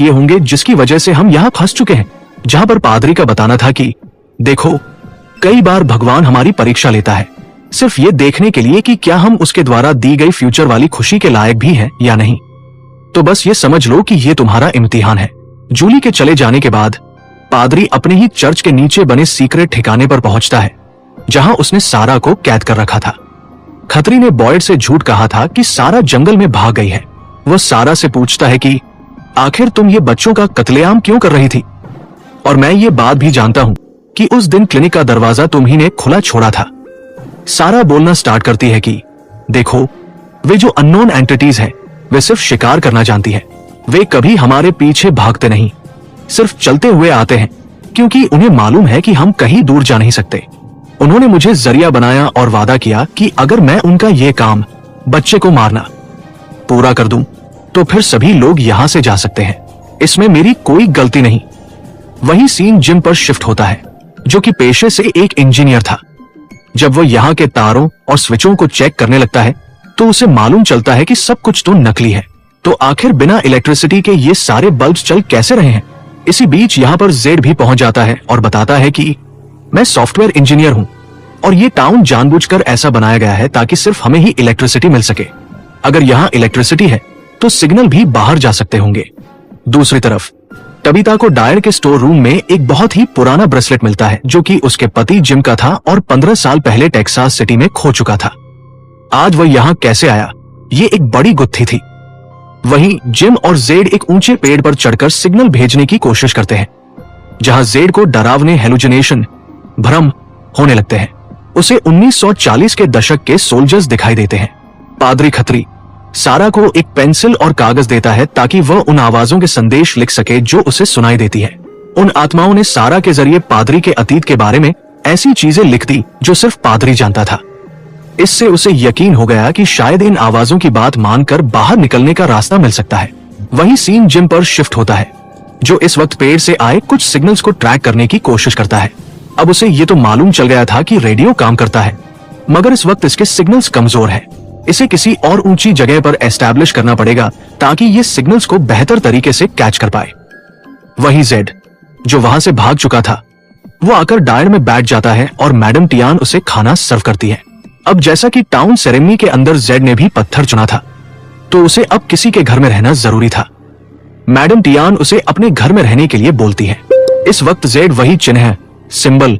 किए होंगे जिसकी वजह से हम यहाँ फंस चुके हैं। जहाँ पर पादरी का बताना था कि देखो, कई बार भगवान हमारी परीक्षा लेता है सिर्फ ये देखने के लिए कि क्या हम उसके द्वारा दी गई फ्यूचर वाली खुशी के लायक भी हैं या नहीं। तो बस ये समझ लो कि ये तुम्हारा इम्तिहान है। जूली के चले जाने के बाद पादरी अपने ही चर्च के नीचे बने सीक्रेट ठिकाने पर पहुंचता है जहां उसने सारा को कैद कर रखा था। खत्री ने बॉयड से झूठ कहा था कि सारा जंगल में भाग गई है। वह सारा से पूछता है कि आखिर तुम ये बच्चों का कत्लेआम क्यों कर रही थी, और मैं ये बात भी जानता हूं कि उस दिन क्लिनिक का दरवाजा तुम्ही ने खुला छोड़ा था। सारा बोलना स्टार्ट करती है कि देखो, वे जो अननोन एंटिटीज हैं वे सिर्फ शिकार करना जानती है। वे कभी हमारे पीछे भागते नहीं, सिर्फ चलते हुए आते हैं क्योंकि उन्हें मालूम है कि हम कहीं दूर जा नहीं सकते। उन्होंने मुझे जरिया बनाया और वादा किया कि अगर मैं उनका ये काम, बच्चे को मारना, पूरा कर दूं तो फिर सभी लोग यहां से जा सकते हैं। इसमें मेरी कोई गलती नहीं। वही सीन जिम पर शिफ्ट होता है जो कि पेशे से एक इंजीनियर था। जब वो यहाँ के तारों और स्विचों को चेक करने लगता है तो उसे मालूम चलता है कि सब कुछ तो नकली है। तो आखिर बिना इलेक्ट्रिसिटी के ये सारे बल्ब्स चल कैसे रहे हैं। इसी बीच यहाँ पर जेड भी पहुंच जाता है और बताता है कि मैं सॉफ्टवेयर इंजीनियर हूं और ये टाउन जानबूझकर ऐसा बनाया गया है ताकि सिर्फ हमें ही इलेक्ट्रिसिटी मिल सके। अगर यहाँ इलेक्ट्रिसिटी है तो सिग्नल भी बाहर जा सकते होंगे। दूसरी तरफ तबीता को डायर के स्टोर रूम में एक बहुत ही पुराना ब्रेसलेट मिलता है जो कि उसके पति जिम का था और 15 साल पहले टेक्सास सिटी में खो चुका था। आज वह यहाँ कैसे आया, ये एक बड़ी गुत्थी थी। वहीं जिम और जेड एक ऊंचे पेड़ पर चढ़कर सिग्नल भेजने की कोशिश करते हैं जहां जेड को डरावने हेलुसिनेशन, भ्रम होने लगते हैं। उसे 1940 के दशक के सोल्जर्स दिखाई देते हैं। पादरी खत्री सारा को एक पेंसिल और कागज देता है ताकि वह उन आवाजों के संदेश लिख सके जो उसे सुनाई देती है। उन आत्माओं ने सारा के जरिए पादरी के अतीत के बारे में ऐसी चीजें लिख दी जो सिर्फ पादरी जानता था। इससे उसे यकीन हो गया कि शायद इन आवाजों की बात मानकर बाहर निकलने का रास्ता मिल सकता है। वही सीन जिम पर शिफ्ट होता है जो इस वक्त पेड़ से आए कुछ सिग्नल्स को ट्रैक करने की कोशिश करता है। अब उसे ये तो मालूम चल गया था कि रेडियो काम करता है, मगर इस वक्त इसके सिग्नल्स कमजोर हैं। इसे किसी और ऊंची जगह पर एस्टैब्लिश करना पड़ेगा ताकि ये सिग्नल्स को बेहतर तरीके से कैच कर पाए। वही जेड जो वहां से भाग चुका था वो आकर डायर में बैठ जाता है और मैडम टियान उसे खाना सर्व करती है। अब जैसा कि टाउन सेरेमनी के अंदर जेड ने भी पत्थर चुना था तो उसे अब किसी के घर में रहना जरूरी था। मैडम टियान उसे अपने घर में रहने के लिए बोलती है। इस वक्त जेड वही चिन्ह, सिंबल